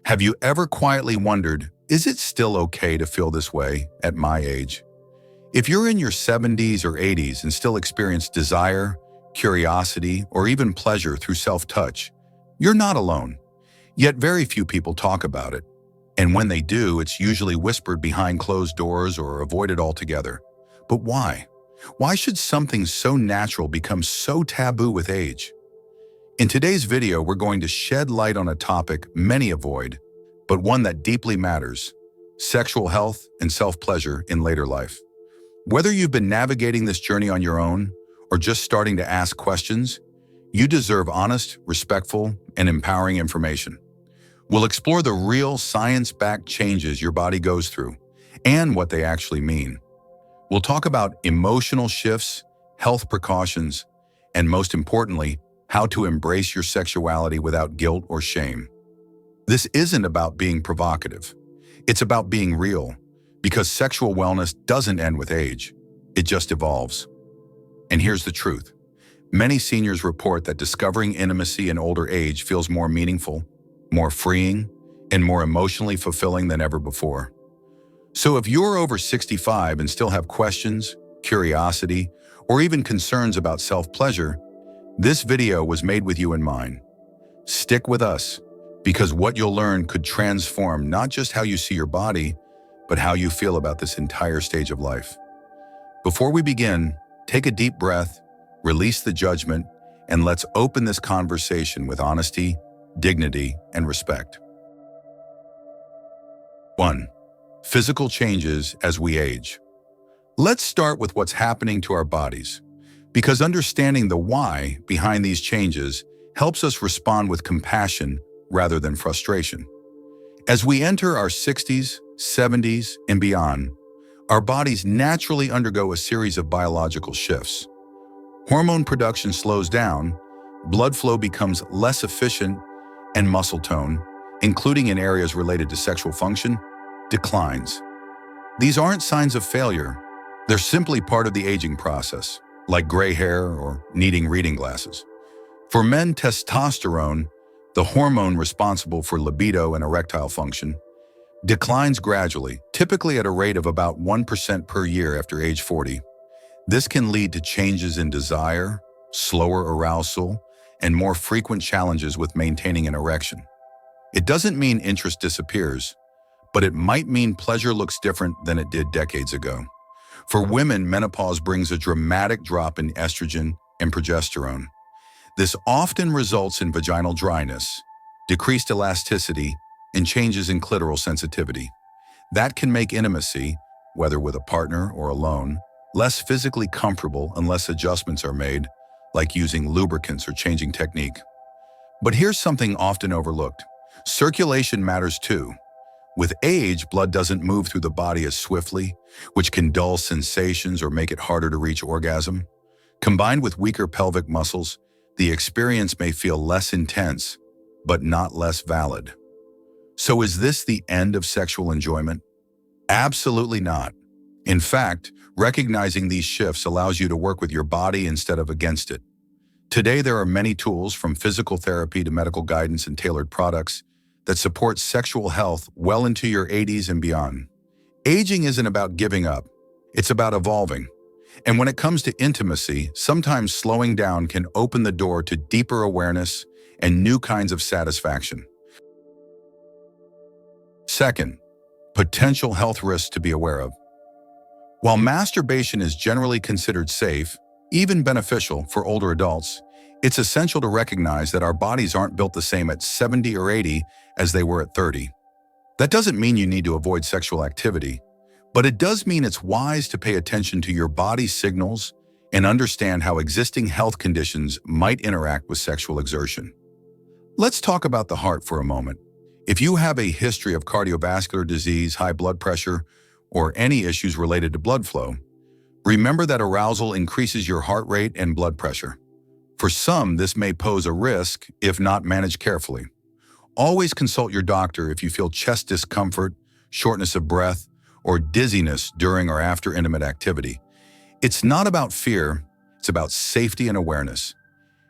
Have you ever quietly wondered, is it still okay to feel this way at my age? If you're in your 70s or 80s and still experience desire, curiosity, or even pleasure through self-touch, you're not alone. Yet very few people talk about it. And when they do, it's usually whispered behind closed doors or avoided altogether. But why? Why should something so natural become so taboo with age? In today's video, we're going to shed light on a topic many avoid, but one that deeply matters: sexual health and self-pleasure in later life. Whether you've been navigating this journey on your own or just starting to ask questions, you deserve honest, respectful, and empowering information. We'll explore the real science-backed changes your body goes through and what they actually mean. We'll talk about emotional shifts, health precautions, and most importantly, how to embrace your sexuality without guilt or shame. This isn't about being provocative. It's about being real, because sexual wellness doesn't end with age. It just evolves. And here's the truth. Many seniors report that discovering intimacy in older age feels more meaningful, more freeing, and more emotionally fulfilling than ever before. So if you're over 65 and still have questions, curiosity, or even concerns about self-pleasure, this video was made with you in mind. Stick with us, because what you'll learn could transform not just how you see your body, but how you feel about this entire stage of life. Before we begin, take a deep breath, release the judgment, and let's open this conversation with honesty, dignity, and respect. 1. Physical changes as we age. Let's start with what's happening to our bodies, because understanding the why behind these changes helps us respond with compassion rather than frustration. As we enter our 60s, 70s, and beyond, our bodies naturally undergo a series of biological shifts. Hormone production slows down, blood flow becomes less efficient, and muscle tone, including in areas related to sexual function, declines. These aren't signs of failure. They're simply part of the aging process, like gray hair or needing reading glasses. For men, testosterone, the hormone responsible for libido and erectile function, declines gradually, typically at a rate of about 1% per year after age 40. This can lead to changes in desire, slower arousal, and more frequent challenges with maintaining an erection. It doesn't mean interest disappears, but it might mean pleasure looks different than it did decades ago. For women, menopause brings a dramatic drop in estrogen and progesterone. This often results in vaginal dryness, decreased elasticity, and changes in clitoral sensitivity. That can make intimacy, whether with a partner or alone, less physically comfortable unless adjustments are made, like using lubricants or changing technique. But here's something often overlooked. Circulation matters too. With age, blood doesn't move through the body as swiftly, which can dull sensations or make it harder to reach orgasm. Combined with weaker pelvic muscles, the experience may feel less intense, but not less valid. So is this the end of sexual enjoyment? Absolutely not. In fact, recognizing these shifts allows you to work with your body instead of against it. Today, there are many tools, from physical therapy to medical guidance and tailored products, that support sexual health well into your 80s and beyond. Aging isn't about giving up. It's about evolving. And when it comes to intimacy, sometimes slowing down can open the door to deeper awareness and new kinds of satisfaction. 2. Potential health risks to be aware of. While masturbation is generally considered safe, even beneficial for older adults, it's essential to recognize that our bodies aren't built the same at 70 or 80 as they were at 30. That doesn't mean you need to avoid sexual activity, but it does mean it's wise to pay attention to your body's signals and understand how existing health conditions might interact with sexual exertion. Let's talk about the heart for a moment. If you have a history of cardiovascular disease, high blood pressure, or any issues related to blood flow, remember that arousal increases your heart rate and blood pressure. For some, this may pose a risk if not managed carefully. Always consult your doctor if you feel chest discomfort, shortness of breath, or dizziness during or after intimate activity. It's not about fear, it's about safety and awareness.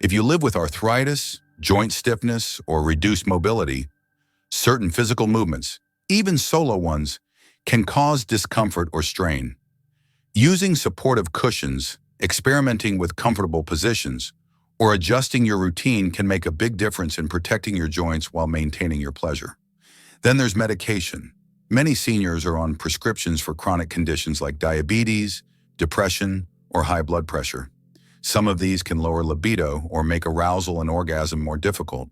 If you live with arthritis, joint stiffness, or reduced mobility, Certain physical movements, even solo ones, can cause discomfort or strain. Using supportive cushions, experimenting with comfortable positions, or adjusting your routine can make a big difference in protecting your joints while maintaining your pleasure. Then there's medication. Many seniors are on prescriptions for chronic conditions like diabetes, depression, or high blood pressure. Some of these can lower libido or make arousal and orgasm more difficult.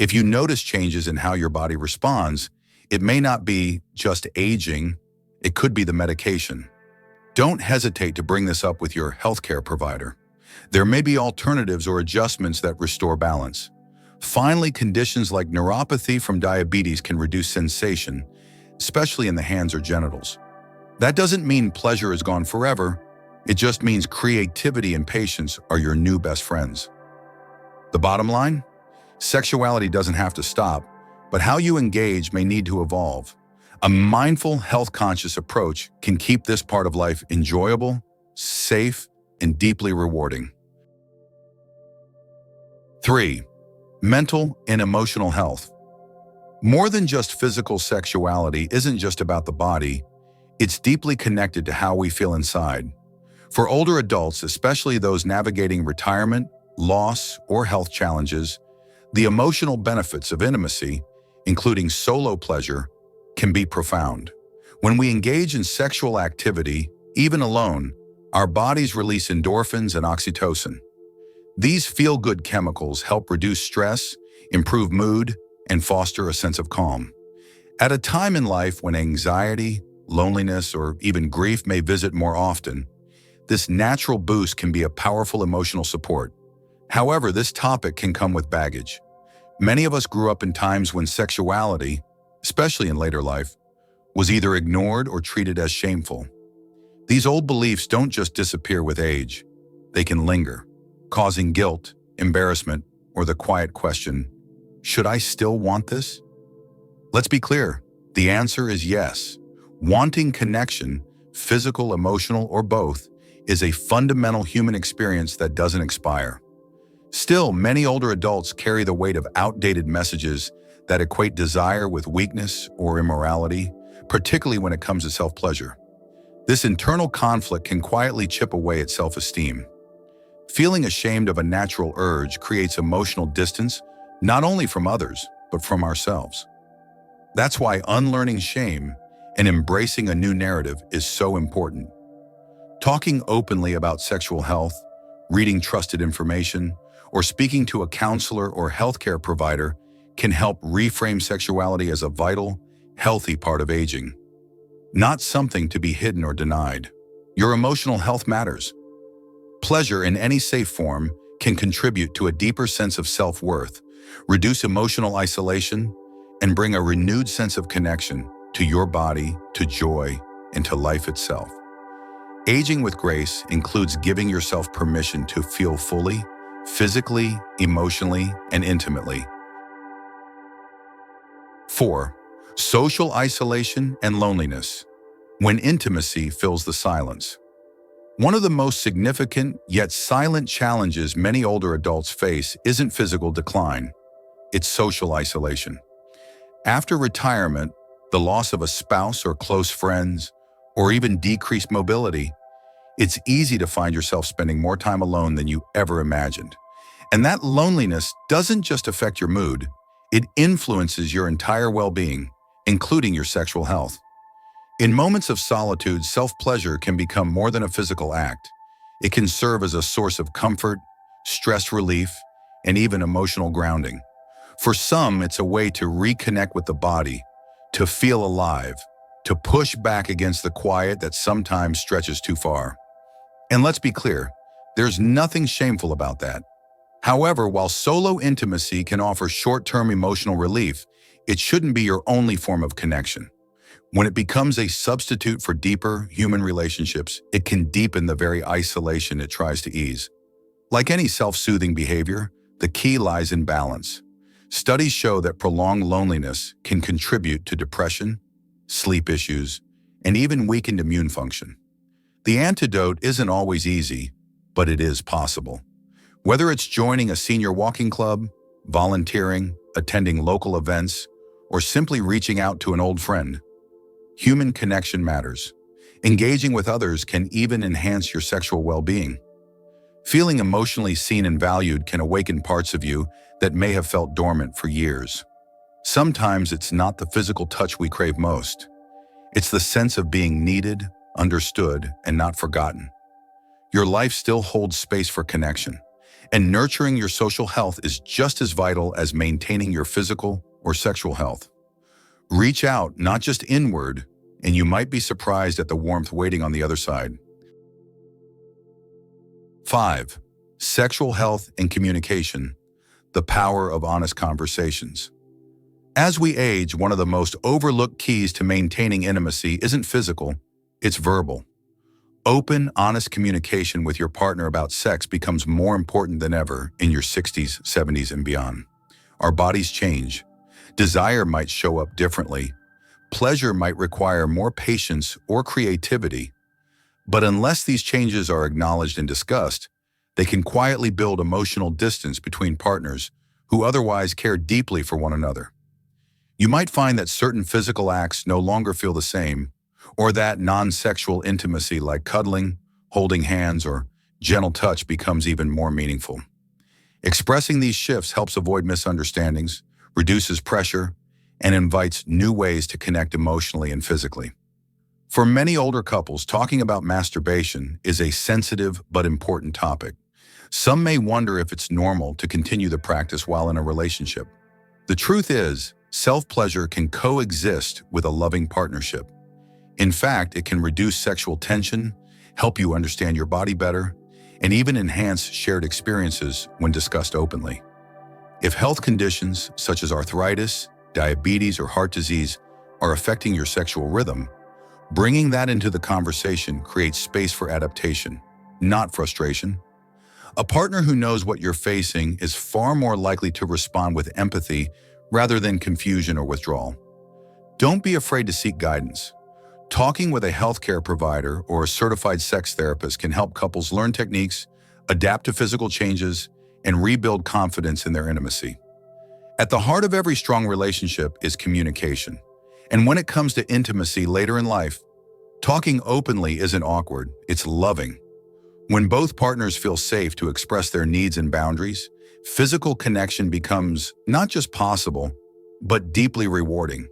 If you notice changes in how your body responds, it may not be just aging, it could be the medication. Don't hesitate to bring this up with your healthcare provider. There may be alternatives or adjustments that restore balance. Finally, conditions like neuropathy from diabetes can reduce sensation, especially in the hands or genitals. That doesn't mean pleasure is gone forever. It just means creativity and patience are your new best friends. The bottom line? Sexuality doesn't have to stop, but how you engage may need to evolve. A mindful, health-conscious approach can keep this part of life enjoyable, safe, and deeply rewarding. 3. Mental and emotional health. More than just physical sexuality isn't just about the body, it's deeply connected to how we feel inside. For older adults, especially those navigating retirement, loss, or health challenges, the emotional benefits of intimacy, including solo pleasure, can be profound. When we engage in sexual activity, even alone, our bodies release endorphins and oxytocin. These feel-good chemicals help reduce stress, improve mood, and foster a sense of calm. At a time in life when anxiety, loneliness, or even grief may visit more often, this natural boost can be a powerful emotional support. However, this topic can come with baggage. Many of us grew up in times when sexuality, especially in later life, was either ignored or treated as shameful. These old beliefs don't just disappear with age. They can linger, causing guilt, embarrassment, or the quiet question, should I still want this? Let's be clear. The answer is yes. Wanting connection, physical, emotional, or both, is a fundamental human experience that doesn't expire. Still, many older adults carry the weight of outdated messages that equate desire with weakness or immorality, particularly when it comes to self-pleasure. This internal conflict can quietly chip away at self-esteem. Feeling ashamed of a natural urge creates emotional distance, not only from others, but from ourselves. That's why unlearning shame and embracing a new narrative is so important. Talking openly about sexual health, reading trusted information, or speaking to a counselor or healthcare provider can help reframe sexuality as a vital, healthy part of aging. Not something to be hidden or denied. Your emotional health matters. Pleasure in any safe form can contribute to a deeper sense of self-worth, reduce emotional isolation, and bring a renewed sense of connection to your body, to joy, and to life itself. Aging with grace includes giving yourself permission to feel fully, physically, emotionally, and intimately. 4. Social isolation and loneliness. When intimacy fills the silence. One of the most significant yet silent challenges many older adults face isn't physical decline, it's social isolation. After retirement, the loss of a spouse or close friends, or even decreased mobility, it's easy to find yourself spending more time alone than you ever imagined. And that loneliness doesn't just affect your mood, it influences your entire well-being, including your sexual health. In moments of solitude, self-pleasure can become more than a physical act. It can serve as a source of comfort, stress relief, and even emotional grounding. For some, it's a way to reconnect with the body, to feel alive, to push back against the quiet that sometimes stretches too far. And let's be clear, there's nothing shameful about that. However, while solo intimacy can offer short-term emotional relief, it shouldn't be your only form of connection. When it becomes a substitute for deeper human relationships, it can deepen the very isolation it tries to ease. Like any self-soothing behavior, the key lies in balance. Studies show that prolonged loneliness can contribute to depression, sleep issues, and even weakened immune function. The antidote isn't always easy, but it is possible. Whether it's joining a senior walking club, volunteering, attending local events, or simply reaching out to an old friend. Human connection matters. Engaging with others can even enhance your sexual well-being. Feeling emotionally seen and valued can awaken parts of you that may have felt dormant for years. Sometimes it's not the physical touch we crave most. It's the sense of being needed, understood, and not forgotten. Your life still holds space for connection, and nurturing your social health is just as vital as maintaining your physical or sexual health. Reach out, not just inward, and you might be surprised at the warmth waiting on the other side. 5. Sexual health and communication, the power of honest conversations. As we age, one of the most overlooked keys to maintaining intimacy isn't physical, it's verbal. Open, honest communication with your partner about sex becomes more important than ever in your 60s, 70s, and beyond. Our bodies change. Desire might show up differently. Pleasure might require more patience or creativity. But unless these changes are acknowledged and discussed, they can quietly build emotional distance between partners who otherwise care deeply for one another. You might find that certain physical acts no longer feel the same, or that non-sexual intimacy like cuddling, holding hands, or gentle touch becomes even more meaningful. Expressing these shifts helps avoid misunderstandings, reduces pressure, and invites new ways to connect emotionally and physically. For many older couples, talking about masturbation is a sensitive but important topic. Some may wonder if it's normal to continue the practice while in a relationship. The truth is, self-pleasure can coexist with a loving partnership. In fact, it can reduce sexual tension, help you understand your body better, and even enhance shared experiences when discussed openly. If health conditions such as arthritis, diabetes, or heart disease are affecting your sexual rhythm, bringing that into the conversation creates space for adaptation, not frustration. A partner who knows what you're facing is far more likely to respond with empathy rather than confusion or withdrawal. Don't be afraid to seek guidance. Talking with a healthcare provider or a certified sex therapist can help couples learn techniques, adapt to physical changes, and rebuild confidence in their intimacy. At the heart of every strong relationship is communication. And when it comes to intimacy later in life, talking openly isn't awkward, it's loving. When both partners feel safe to express their needs and boundaries, physical connection becomes not just possible, but deeply rewarding.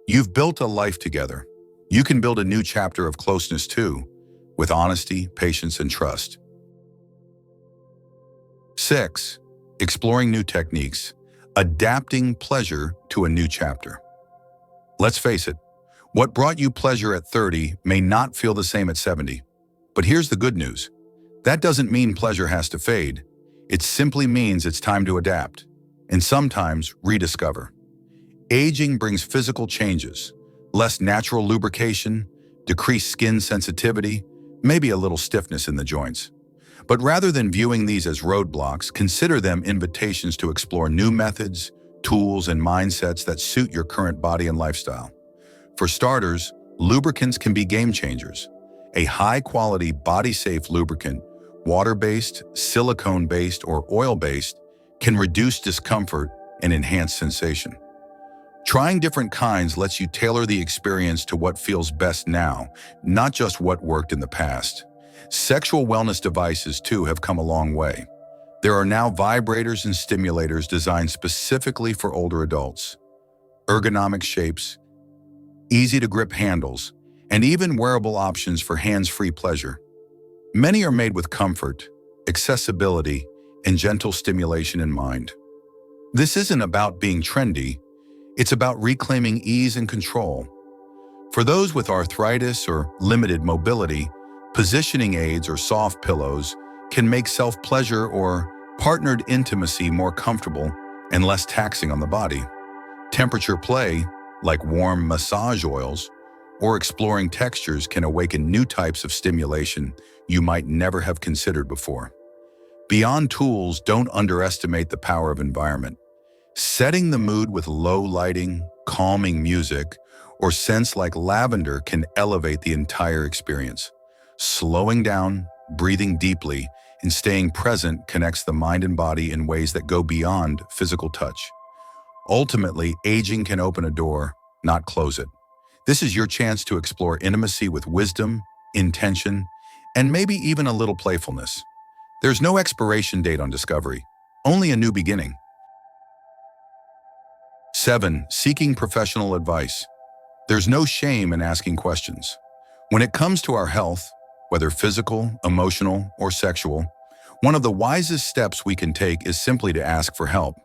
You've built a life together. You can build a new chapter of closeness too, with honesty, patience, and trust. 6. Exploring new techniques, adapting pleasure to a new chapter. Let's face it, what brought you pleasure at 30 may not feel the same at 70. But here's the good news. That doesn't mean pleasure has to fade. It simply means it's time to adapt, and sometimes rediscover. Aging brings physical changes, less natural lubrication, decreased skin sensitivity, maybe a little stiffness in the joints. But rather than viewing these as roadblocks, consider them invitations to explore new methods, tools, and mindsets that suit your current body and lifestyle. For starters, lubricants can be game changers. A high-quality, body-safe lubricant, water-based, silicone-based, or oil-based, can reduce discomfort and enhance sensation. Trying different kinds lets you tailor the experience to what feels best now, not just what worked in the past. Sexual wellness devices, too, have come a long way. There are now vibrators and stimulators designed specifically for older adults. Ergonomic shapes, easy-to-grip handles, and even wearable options for hands-free pleasure. Many are made with comfort, accessibility, and gentle stimulation in mind. This isn't about being trendy, it's about reclaiming ease and control. For those with arthritis or limited mobility, positioning aids or soft pillows can make self-pleasure or partnered intimacy more comfortable and less taxing on the body. Temperature play, like warm massage oils, or exploring textures can awaken new types of stimulation you might never have considered before. Beyond tools, don't underestimate the power of environment. Setting the mood with low lighting, calming music, or scents like lavender can elevate the entire experience. Slowing down, breathing deeply, and staying present connects the mind and body in ways that go beyond physical touch. Ultimately, aging can open a door, not close it. This is your chance to explore intimacy with wisdom, intention, and maybe even a little playfulness. There's no expiration date on discovery, only a new beginning. 7. Seeking professional advice. There's no shame in asking questions. When it comes to our health, whether physical, emotional, or sexual, one of the wisest steps we can take is simply to ask for help.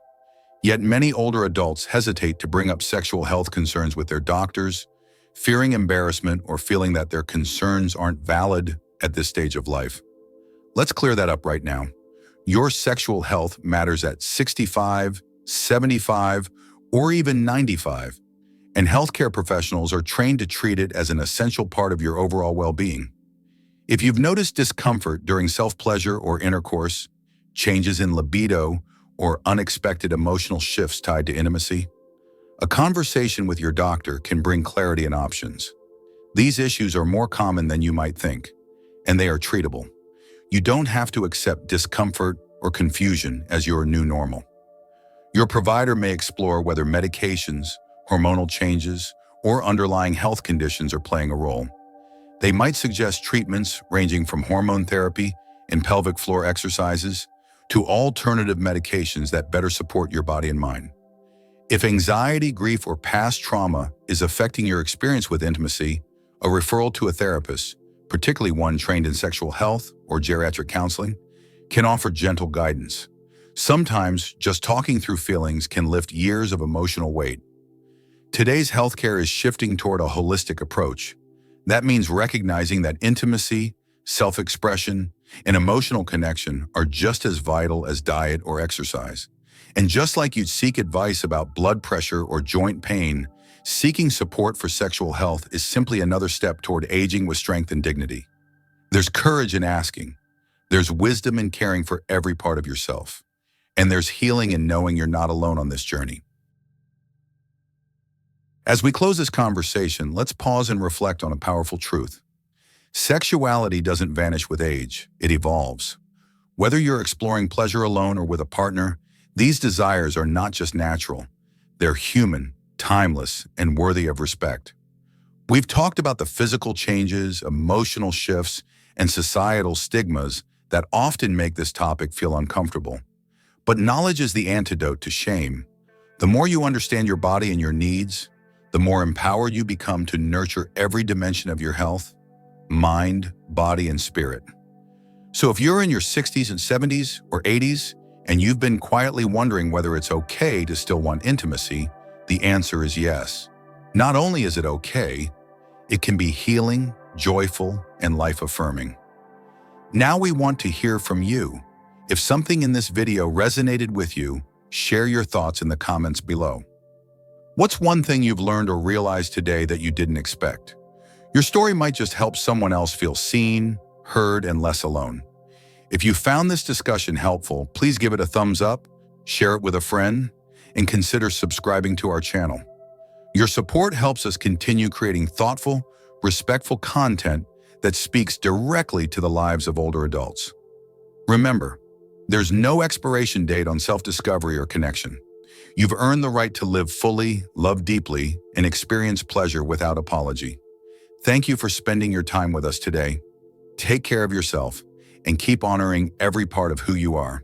Yet many older adults hesitate to bring up sexual health concerns with their doctors, fearing embarrassment or feeling that their concerns aren't valid at this stage of life. Let's clear that up right now. Your sexual health matters at 65, 75, or even 95, and healthcare professionals are trained to treat it as an essential part of your overall well-being. If you've noticed discomfort during self-pleasure or intercourse, changes in libido, or unexpected emotional shifts tied to intimacy, a conversation with your doctor can bring clarity and options. These issues are more common than you might think, and they are treatable. You don't have to accept discomfort or confusion as your new normal. Your provider may explore whether medications, hormonal changes, or underlying health conditions are playing a role. They might suggest treatments ranging from hormone therapy and pelvic floor exercises to alternative medications that better support your body and mind. If anxiety, grief, or past trauma is affecting your experience with intimacy, a referral to a therapist, particularly one trained in sexual health or geriatric counseling, can offer gentle guidance. Sometimes just talking through feelings can lift years of emotional weight. Today's healthcare is shifting toward a holistic approach. That means recognizing that intimacy, self-expression, and emotional connection are just as vital as diet or exercise. And just like you'd seek advice about blood pressure or joint pain, seeking support for sexual health is simply another step toward aging with strength and dignity. There's courage in asking. There's wisdom in caring for every part of yourself. And there's healing in knowing you're not alone on this journey. As we close this conversation, let's pause and reflect on a powerful truth. Sexuality doesn't vanish with age, it evolves. Whether you're exploring pleasure alone or with a partner, these desires are not just natural. They're human, timeless, and worthy of respect. We've talked about the physical changes, emotional shifts, and societal stigmas that often make this topic feel uncomfortable. But knowledge is the antidote to shame. The more you understand your body and your needs, the more empowered you become to nurture every dimension of your health, mind, body, and spirit. So if you're in your 60s and 70s or 80s, and you've been quietly wondering whether it's okay to still want intimacy, the answer is yes. Not only is it okay, it can be healing, joyful, and life-affirming. Now we want to hear from you. If something in this video resonated with you, share your thoughts in the comments below. What's one thing you've learned or realized today that you didn't expect? Your story might just help someone else feel seen, heard, and less alone. If you found this discussion helpful, please give it a thumbs up, share it with a friend, and consider subscribing to our channel. Your support helps us continue creating thoughtful, respectful content that speaks directly to the lives of older adults. Remember, there's no expiration date on self-discovery or connection. You've earned the right to live fully, love deeply, and experience pleasure without apology. Thank you for spending your time with us today. Take care of yourself and keep honoring every part of who you are.